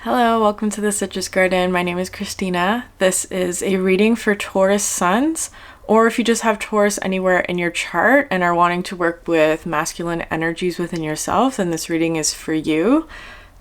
Hello, welcome to the Citrus Garden. My name is Christina. This is a reading for Taurus suns, or if you just have Taurus anywhere in your chart and are wanting to work with masculine energies within yourself, then this reading is for you.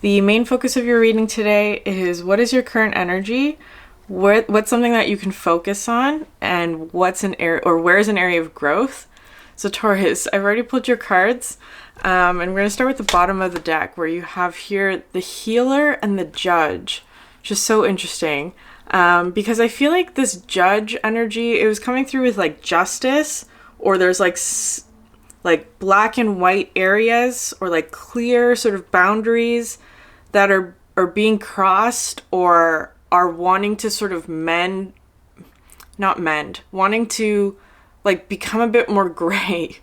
The main focus of your reading today is what is your current energy, what's something that you can focus on, and what's an area or where's an area of growth. So Taurus, I've already pulled your cards. And we're going to start with the bottom of the deck where you have here the healer and the judge, which is so interesting because I feel like this judge energy, it was coming through with like justice, or there's like black and white areas or like clear sort of boundaries that are being crossed or are wanting to sort of wanting to like become a bit more gray.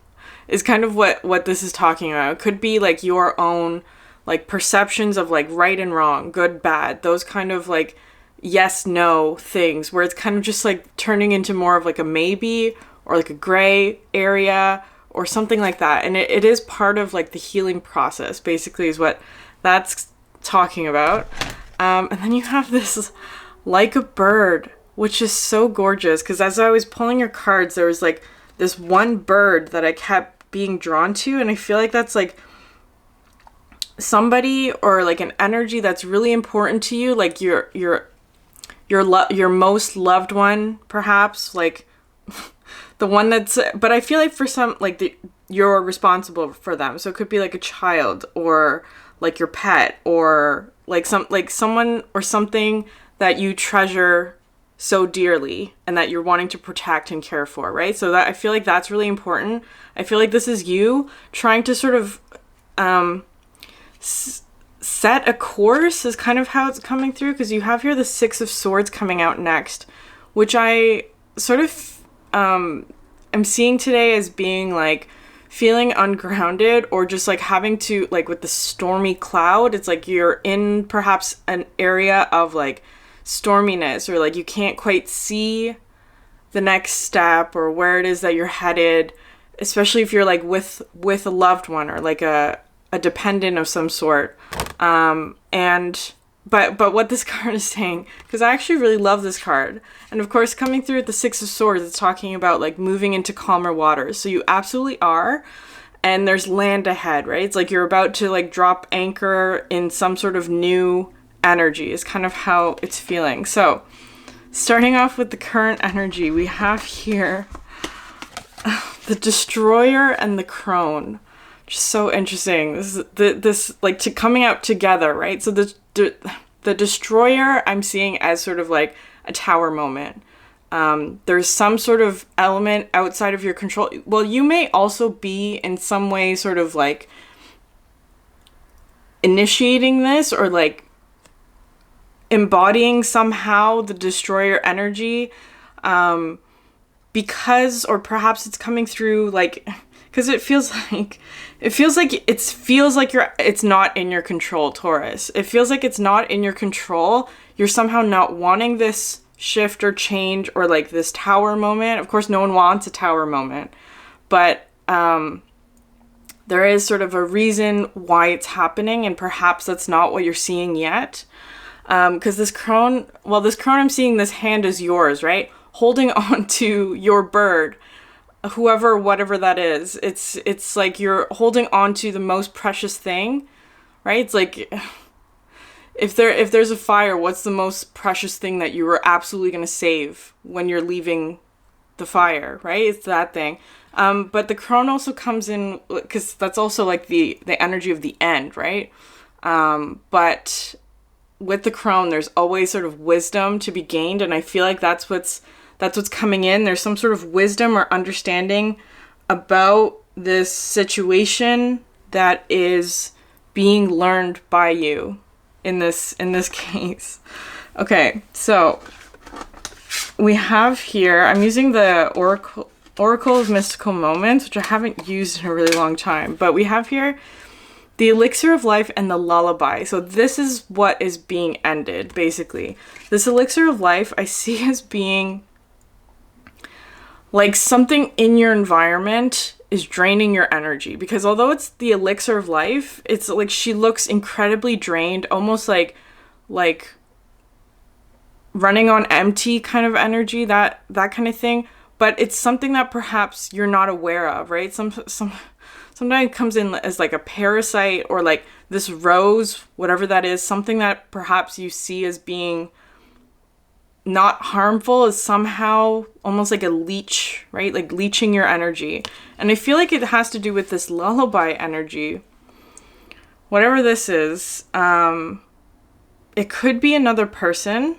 Is kind of what this is talking about. It could be like your own like perceptions of like right and wrong, good, bad, those kind of like yes, no things where it's kind of just like turning into more of like a maybe or like a gray area or something like that. And it is part of like the healing process, basically, is what that's talking about. And then you have this like a bird, which is so gorgeous because as I was pulling your cards, there was like this one bird that I kept being drawn to, and I feel like that's like somebody or like an energy that's really important to you, like your most loved one, perhaps, like the one that's, but I feel like for some like you're responsible for them, so it could be like a child or like your pet or like someone or something that you treasure so dearly and that you're wanting to protect and care for, right? So that I feel like that's really important. I feel like this is you trying to sort of set a course is kind of how it's coming through, because you have here the Six of Swords coming out next, which I sort of am seeing today as being like feeling ungrounded or just like having to like with the stormy cloud, it's like you're in perhaps an area of like storminess or like you can't quite see the next step or where it is that you're headed, especially if you're like with a loved one or like a dependent of some sort. And but what this card is saying, because I actually really love this card, and of course coming through with the Six of Swords, it's talking about like moving into calmer waters. So you absolutely are, and there's land ahead, right? It's like you're about to like drop anchor in some sort of new energy is kind of how it's feeling. So starting off with the current energy, we have here the Destroyer and the Crone, which is so interesting. This like to coming out together, right? So the Destroyer I'm seeing as sort of like a tower moment. There's some sort of element outside of your control. Well, you may also be in some way sort of like initiating this or like embodying somehow the Destroyer energy, because, or perhaps it's coming through like, because it feels like it's not in your control, Taurus. It feels like it's not in your control. You're somehow not wanting this shift or change or like this tower moment. Of course, no one wants a tower moment, but there is sort of a reason why it's happening, and perhaps that's not what you're seeing yet. Because this crone I'm seeing, this hand is yours, right? Holding on to your bird, whatever that is. It's like you're holding on to the most precious thing, right? It's like if there's a fire, what's the most precious thing that you were absolutely going to save when you're leaving the fire, right? It's that thing. But the crone also comes in because that's also like the energy of the end, right? But with the crone, there's always sort of wisdom to be gained, and I feel like that's what's coming in. There's some sort of wisdom or understanding about this situation that is being learned by you in this case. Okay, so we have here, I'm using the Oracle of Mystical Moments, which I haven't used in a really long time, but we have here the Elixir of Life and the Lullaby. So this is what is being ended, basically. This Elixir of Life I see as being like something in your environment is draining your energy, because although it's the elixir of life, it's like she looks incredibly drained, almost like like running on empty kind of energy, that kind of thing. But it's something that perhaps you're not aware of, right? Sometimes it comes in as like a parasite, or like this rose, whatever that is, something that perhaps you see as being not harmful, is somehow almost like a leech, right? Like leeching your energy. And I feel like it has to do with this lullaby energy. Whatever this is, it could be another person.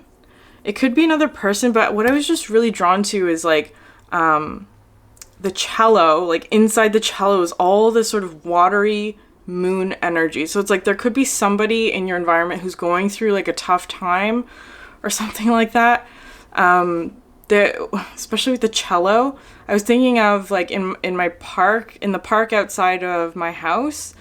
It could be another person, but what I was just really drawn to is like the cello, like inside the cello is all this sort of watery moon energy. So it's like there could be somebody in your environment who's going through like a tough time or something like that. Especially with the cello, I was thinking of like in the park outside of my house,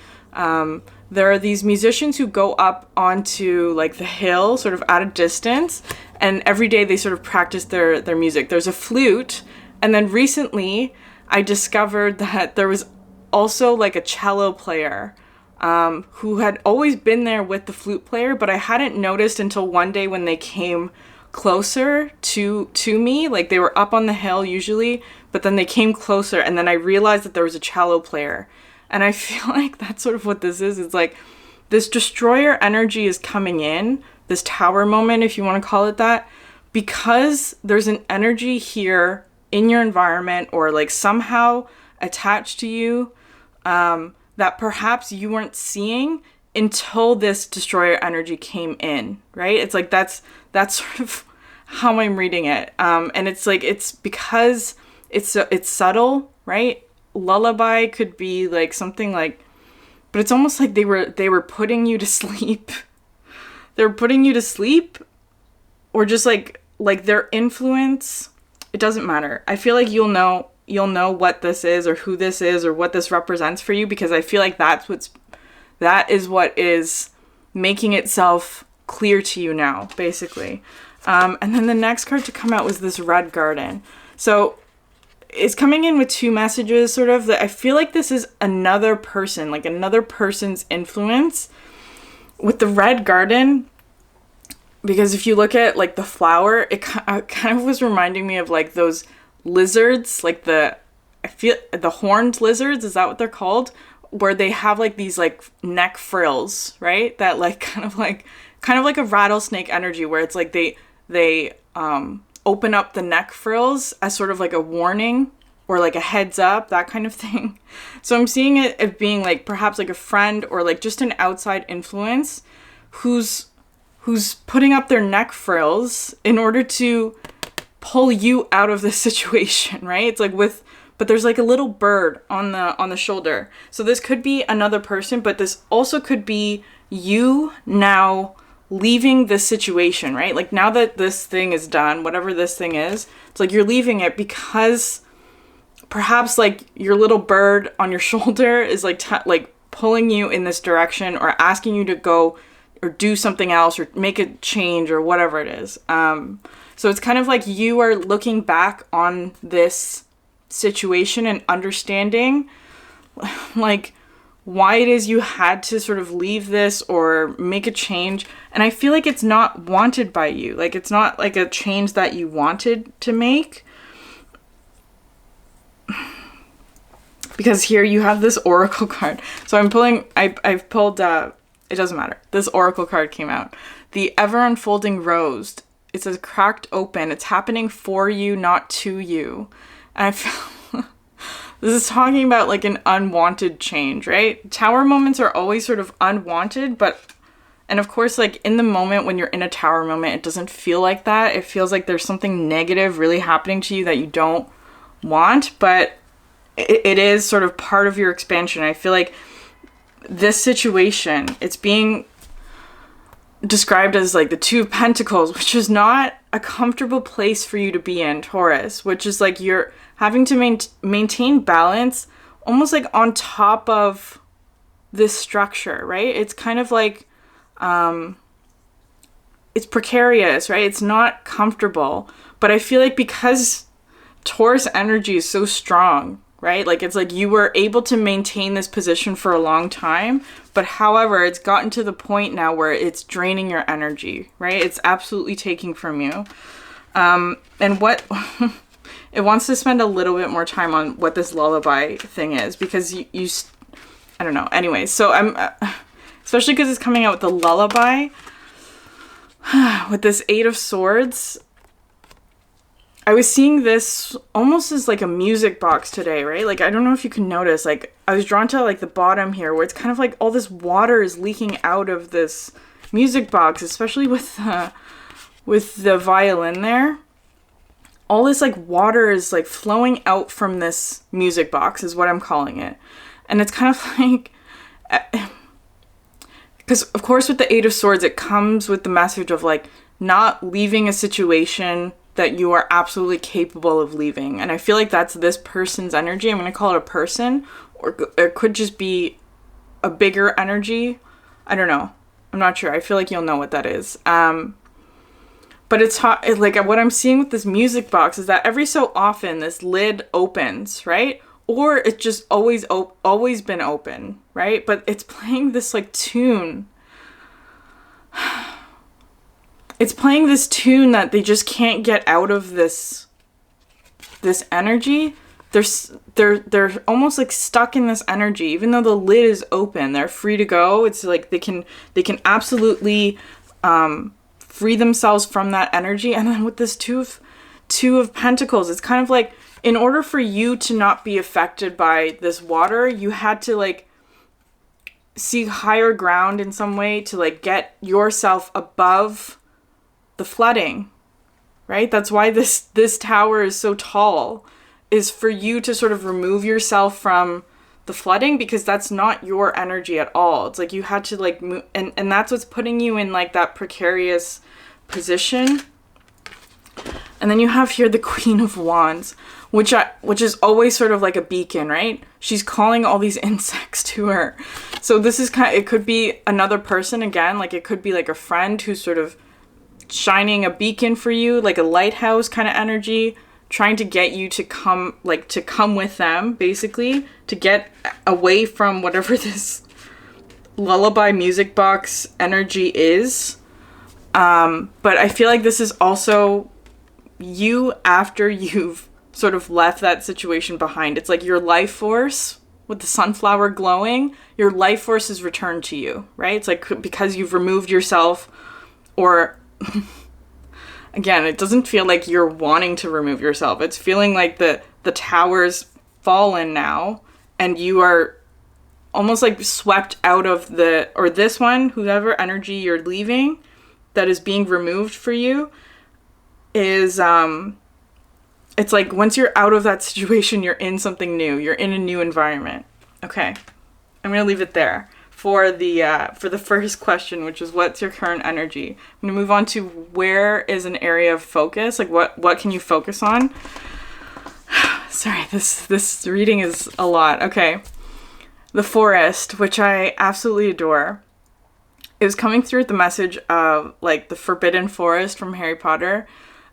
there are these musicians who go up onto like the hill sort of at a distance, and every day they sort of practice their music. There's a flute, and then recently I discovered that there was also like a cello player who had always been there with the flute player, but I hadn't noticed until one day when they came closer to me. Like they were up on the hill usually, but then they came closer, and then I realized that there was a cello player. And I feel like that's sort of what this is. It's like this destroyer energy is coming in, this tower moment, if you want to call it that, because there's an energy here in your environment or like somehow attached to you that perhaps you weren't seeing until this destroyer energy came in, right? It's like that's sort of how I'm reading it. And it's like, it's because it's subtle, right? Lullaby could be like something like, but it's almost like they were putting you to sleep. They're putting you to sleep, or just like their influence. It doesn't matter. I feel like you'll know what this is or who this is or what this represents for you, because I feel like that is what is making itself clear to you now, basically. And then the next card to come out was this Red Garden. So it's coming in with two messages, sort of, that I feel like this is another person, like another person's influence with the Red Garden. Because if you look at like the flower, it kind of was reminding me of like those lizards, like the horned lizards, is that what they're called? Where they have like these like neck frills, right? That like kind of like a rattlesnake energy, where it's like they open up the neck frills as sort of like a warning or like a heads up, that kind of thing. So I'm seeing it as being like perhaps like a friend or like just an outside influence who's putting up their neck frills in order to pull you out of this situation, right? It's like but there's like a little bird on the shoulder. So this could be another person, but this also could be you now leaving this situation, right? Like now that this thing is done, whatever this thing is, it's like you're leaving it because perhaps like your little bird on your shoulder is like like pulling you in this direction or asking you to go or do something else or make a change or whatever it is. So it's kind of like you are looking back on this situation and understanding like why it is you had to sort of leave this or make a change. And I feel like it's not wanted by you. Like it's not like a change that you wanted to make. Because here you have this oracle card. So I've pulled, it doesn't matter. This oracle card came out. The ever unfolding rose. It says cracked open. It's happening for you, not to you. And I feel this is talking about like an unwanted change, right? Tower moments are always sort of unwanted, and of course, like in the moment when you're in a tower moment, it doesn't feel like that. It feels like there's something negative really happening to you that you don't want, but it is sort of part of your expansion. I feel like this situation, it's being described as like the Two of Pentacles, which is not a comfortable place for you to be in, Taurus, which is like you're having to maintain balance almost like on top of this structure, right? It's kind of like, it's precarious, right? It's not comfortable, but I feel like because Taurus energy is so strong, right? Like, it's like you were able to maintain this position for a long time, but however, it's gotten to the point now where it's draining your energy, right? It's absolutely taking from you. And what it wants to spend a little bit more time on what this lullaby thing is, because you I don't know. Anyway, so I'm, especially because it's coming out with the lullaby, with this 8 of Swords. I was seeing this almost as like a music box today, right? Like, I don't know if you can notice, like, I was drawn to like the bottom here where it's kind of like all this water is leaking out of this music box, especially with the violin there. All this like water is like flowing out from this music box is what I'm calling it. And it's kind of like, because of course with the 8 of Swords, it comes with the message of like not leaving a situation that you are absolutely capable of leaving. And I feel like that's this person's energy. I'm going to call it a person, or it could just be a bigger energy. I don't know. I'm not sure. I feel like you'll know what that is. But it's like what I'm seeing with this music box is that every so often this lid opens, right? Or it's just always been open, right? But it's playing this like tune. It's playing this tune that they just can't get out of this energy. They're almost like stuck in this energy, even though the lid is open. They're free to go. It's like they can absolutely free themselves from that energy. And then with this two of Pentacles, it's kind of like, in order for you to not be affected by this water, you had to like seek higher ground in some way to like get yourself above the flooding, right? That's why this tower is so tall, is for you to sort of remove yourself from the flooding, because that's not your energy at all. It's like you had to like move, and that's what's putting you in like that precarious position. And then you have here the Queen of Wands, which is always sort of like a beacon, right? She's calling all these insects to her. So this is it could be another person again, like it could be like a friend who's sort of shining a beacon for you, like a lighthouse kind of energy, trying to get you to come with them, basically, to get away from whatever this lullaby music box energy is. But I feel like this is also you after you've sort of left that situation behind. It's like your life force with the sunflower glowing, your life force is returned to you, right? It's like because you've removed yourself, or again, it doesn't feel like you're wanting to remove yourself. It's feeling like the tower's fallen now, and you are almost like swept out of this one, whoever energy you're leaving that is being removed for you is, it's like once you're out of that situation, you're in something new. You're in a new environment. Okay. I'm going to leave it there for the first question, which is what's your current energy. I'm going to move on to where is an area of focus? Like what can you focus on? Sorry, this reading is a lot. Okay. The Forest, which I absolutely adore. It was coming through with the message of like the Forbidden Forest from Harry Potter.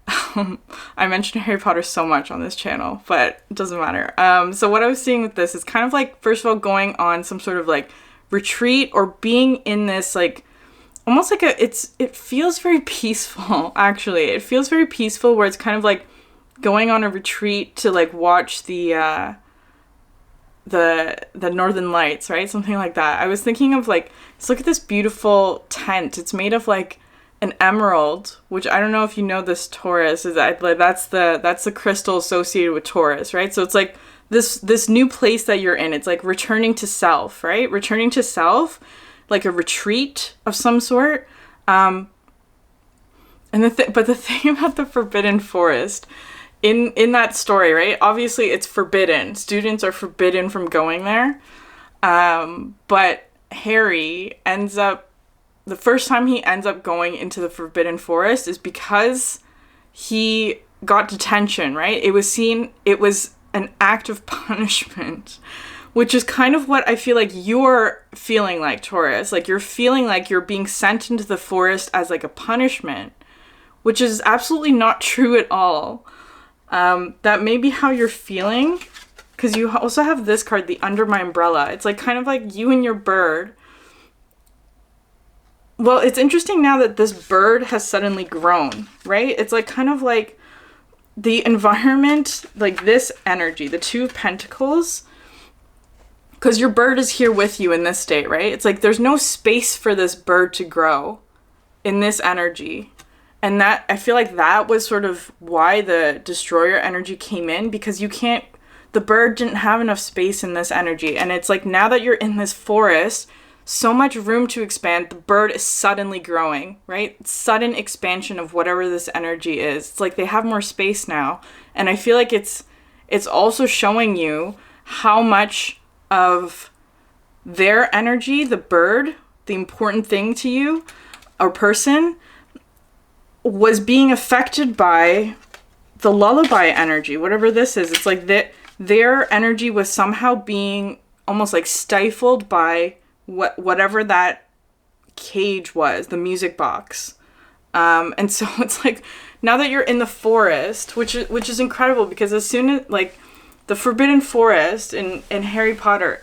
I mentioned Harry Potter so much on this channel, but it doesn't matter. So what I was seeing with this is kind of like, first of all, going on some sort of like retreat, or being in this like almost like it feels very peaceful. Actually, it feels very peaceful, where it's kind of like going on a retreat to like watch the Northern Lights, right? Something like that. I was thinking of like, let's look at this beautiful tent. It's made of like an emerald, which I don't know if you know this, Taurus, is that like that's the crystal associated with Taurus, right? So it's like this new place that you're in. It's like returning to self, right? Returning to self, like a retreat of some sort. And but the thing about the Forbidden Forest in that story, right? Obviously it's forbidden. Students are forbidden from going there. But Harry ends up, the first time he ends up going into the Forbidden Forest is because he got detention, right? It was an act of punishment, which is kind of what I feel like you're feeling like, Taurus. Like you're feeling like you're being sent into the forest as like a punishment, which is absolutely not true at all. That may be how you're feeling, because you also have this card, the Under My Umbrella. It's like kind of like you and your bird. Well, it's interesting now that this bird has suddenly grown, right? It's like kind of like the environment, like this energy, the Two of Pentacles, because your bird is here with you in this state, right? It's like there's no space for this bird to grow in this energy. And that, I feel like that was sort of why the Destroyer energy came in, because the bird didn't have enough space in this energy. And it's like now that you're in this forest, so much room to expand, the bird is suddenly growing, right? Sudden expansion of whatever this energy is. It's like they have more space now. And I feel like it's also showing you how much of their energy, the bird, the important thing to you, or person, was being affected by the lullaby energy, whatever this is. It's like their energy was somehow being almost like stifled by whatever that cage was, the music box. And so it's like, now that you're in the forest, which is incredible, because as soon as, like, the Forbidden Forest in Harry Potter,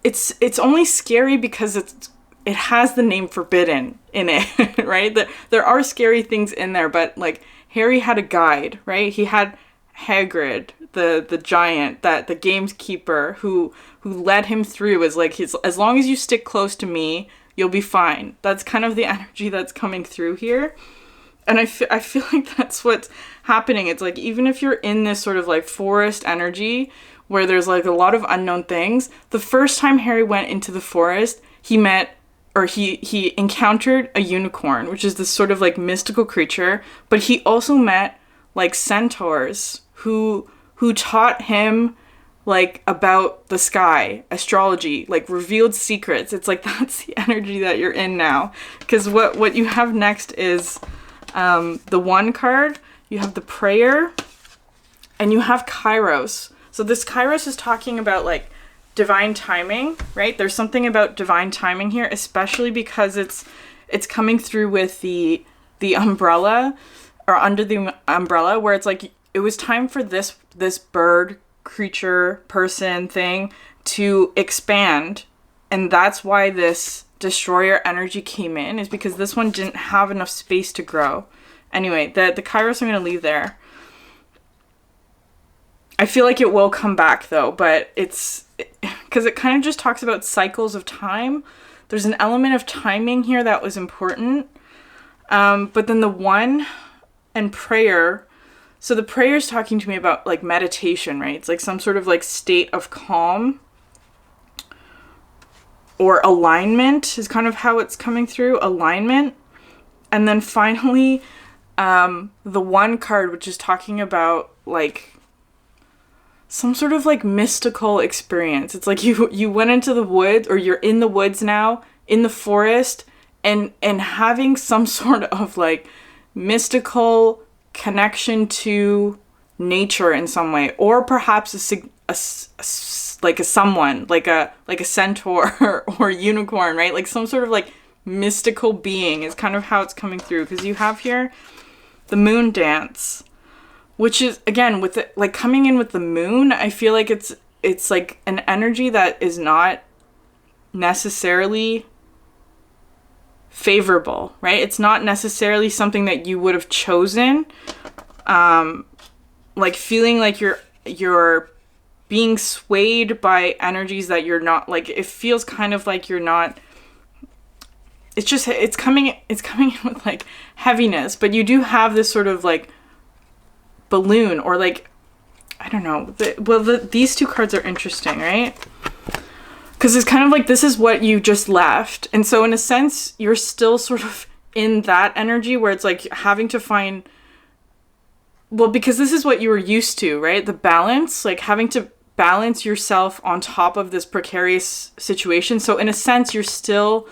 it's only scary because it has the name Forbidden in it, right? There are scary things in there, but like Harry had a guide, right? He had Hagrid, the giant, the gamekeeper who led him through, is like, as long as you stick close to me, you'll be fine. That's kind of the energy that's coming through here. And I feel like that's what's happening. It's like, even if you're in this sort of like forest energy where there's like a lot of unknown things, the first time Harry went into the forest, he encountered a unicorn, which is this sort of like mystical creature, but he also met like centaurs who taught him like about the sky, astrology, like revealed secrets. It's like, that's the energy that you're in now. Because what you have next is the one card, you have the Prayer, and you have Kairos. So this Kairos is talking about like divine timing, right? There's something about divine timing here, especially because it's coming through with the umbrella, or under the umbrella, where it's like it was time for this bird, creature, person, thing to expand. And that's why this Destroyer energy came in, is because this one didn't have enough space to grow. Anyway, the Kairos I'm going to leave there. I feel like it will come back though, but because it kind of just talks about cycles of time. There's an element of timing here that was important. But then the one and Prayer. So the Prayer is talking to me about like meditation, right? It's like some sort of like state of calm or alignment is kind of how it's coming through, alignment. And then finally, the one card, which is talking about like some sort of like mystical experience. It's like you went into the woods, or you're in the woods now, in the forest, and having some sort of like mystical connection to nature in some way, or perhaps a someone like a centaur or unicorn, right? Like some sort of like mystical being is kind of how it's coming through, because you have here the moon dance, which is, again, with it, like coming in with the moon, I feel like it's like an energy that is not necessarily favorable, right? It's not necessarily something that you would have chosen. Like feeling like you're being swayed by energies that you're not, like, it feels kind of like you're not, it's coming in with like heaviness, but you do have this sort of like balloon, or like, I don't know. These two cards are interesting, right? Because it's kind of like, this is what you just left. And so in a sense, you're still sort of in that energy where it's like having to find, well, because this is what you were used to, right? The balance, like having to balance yourself on top of this precarious situation. So in a sense, you're still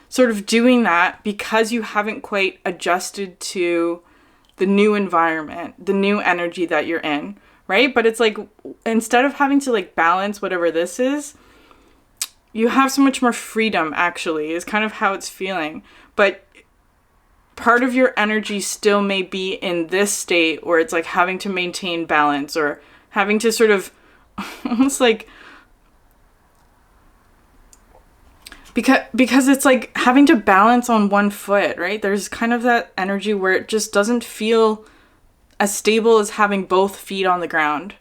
sort of doing that because you haven't quite adjusted to the new environment, the new energy that you're in, right? But it's like, instead of having to like balance whatever this is, you have so much more freedom, actually, is kind of how it's feeling. But part of your energy still may be in this state where it's like having to maintain balance, or having to sort of almost like, because it's like having to balance on one foot, right? There's kind of that energy where it just doesn't feel as stable as having both feet on the ground.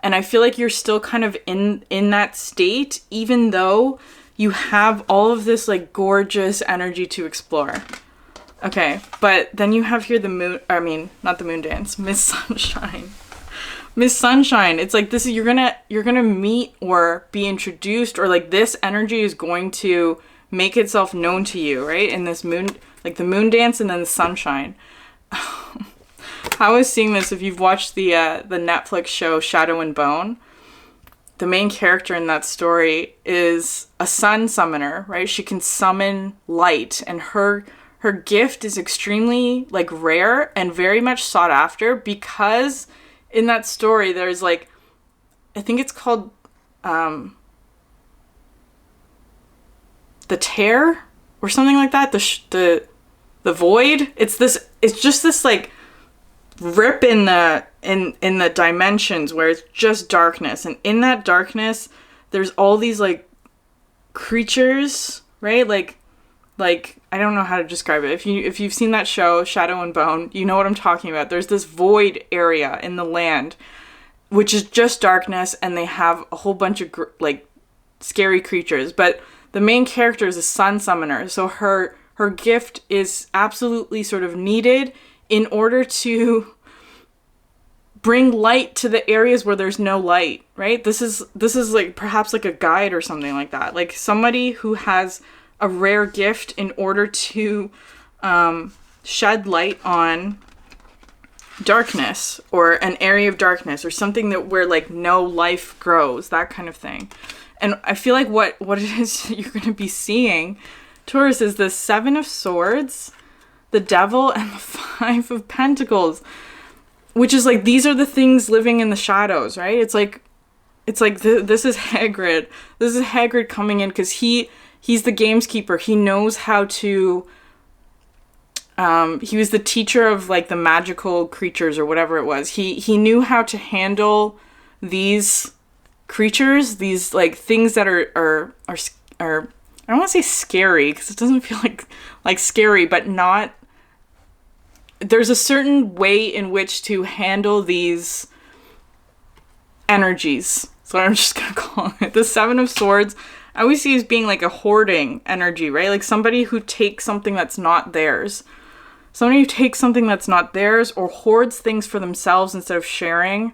And I feel like you're still kind of in that state, even though you have all of this like gorgeous energy to explore. Okay, but then you have here the moon, not the moon dance, Miss Sunshine. Miss Sunshine, it's like this is, you're gonna meet or be introduced, or like this energy is going to make itself known to you, right? In this moon, like the moon dance and then the sunshine. I was seeing this, if you've watched the Netflix show Shadow and Bone, the main character in that story is a sun summoner, right? She can summon light, and her gift is extremely like rare and very much sought after, because in that story there's like, I think it's called the tear or something like that, the void. It's just this like rip in the dimensions where it's just darkness, and in that darkness there's all these like creatures, right? Like I don't know how to describe it. If you've seen that show Shadow and Bone, you know what I'm talking about. There's this void area in the land which is just darkness, and they have a whole bunch of like scary creatures, but the main character is a sun summoner, so her gift is absolutely sort of needed in order to bring light to the areas where there's no light, right? This is like perhaps like a guide or something like that. Like somebody who has a rare gift in order to shed light on darkness, or an area of darkness, or something that where like no life grows, that kind of thing. And I feel like what it is you're going to be seeing, Taurus, is the Seven of Swords, the Devil, and the Five of Pentacles, which is like, these are the things living in the shadows, right? It's like this is Hagrid. This is Hagrid coming in because he's the gameskeeper. He knows how to. He was the teacher of like the magical creatures or whatever it was. He knew how to handle these creatures, these like things that are I don't want to say scary because it doesn't feel like scary, but not. There's a certain way in which to handle these energies. So I'm just gonna call it the Seven of Swords. I always see as being like a hoarding energy, right? Like somebody who takes something that's not theirs. Somebody who takes something that's not theirs or hoards things for themselves instead of sharing.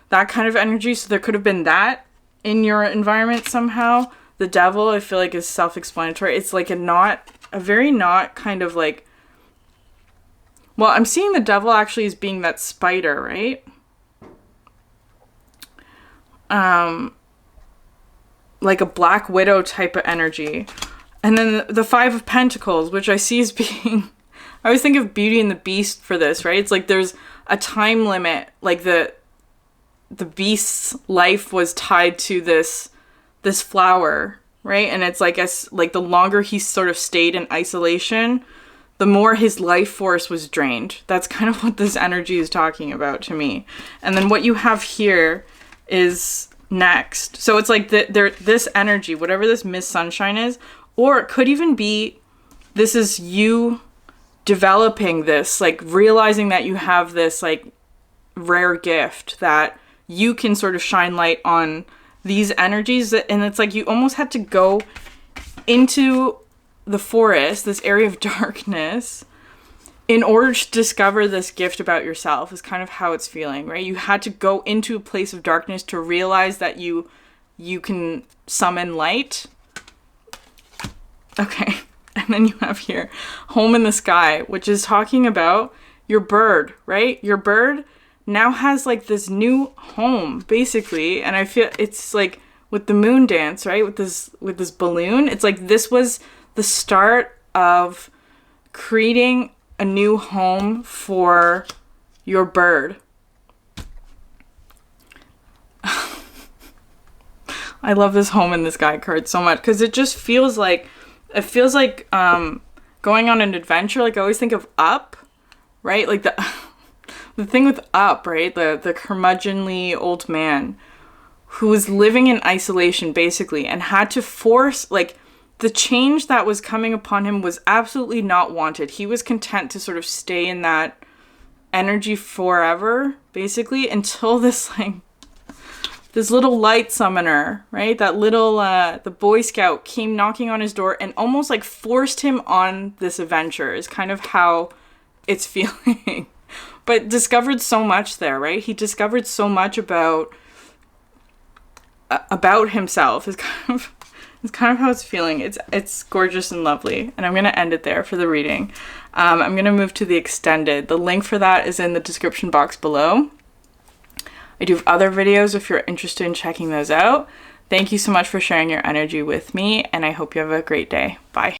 That kind of energy. So there could have been that in your environment somehow. The Devil, I feel like, is self-explanatory. It's like a very not kind of like... Well, I'm seeing the Devil actually as being that spider, right? Like a Black Widow type of energy. And then the Five of Pentacles, which I see as being... I always think of Beauty and the Beast for this, right? It's like there's a time limit. Like the beast's life was tied to this flower, right? And it's like the longer he sort of stayed in isolation, the more his life force was drained. That's kind of what this energy is talking about to me. And then what you have here is next. So it's like this energy, whatever this Miss Sunshine is, or it could even be this is you developing this, like realizing that you have this like rare gift that you can sort of shine light on these energies. And it's like you almost had to go into the forest, this area of darkness, in order to discover this gift about yourself, is kind of how it's feeling, right? You had to go into a place of darkness to realize that you can summon light. Okay. And then you have here Home in the Sky, which is talking about your bird, right? Your bird now has like this new home, basically. And I feel it's like with the moon dance, right? With this balloon, it's like this was the start of creating a new home for your bird. I love this Home in the Sky card so much because it just feels like going on an adventure. Like I always think of Up, right? Like the thing with Up, right? The curmudgeonly old man who was living in isolation basically and had to force, like, the change that was coming upon him was absolutely not wanted. He was content to sort of stay in that energy forever, basically, until this, like, this little light summoner, right? That little, the Boy Scout came knocking on his door and almost, like, forced him on this adventure is kind of how it's feeling. But discovered so much there, right? He discovered so much about himself is kind of how it's feeling. It's gorgeous and lovely. And I'm going to end it there for the reading. I'm going to move to the extended. The link for that is in the description box below. I do have other videos if you're interested in checking those out. Thank you so much for sharing your energy with me, and I hope you have a great day. Bye.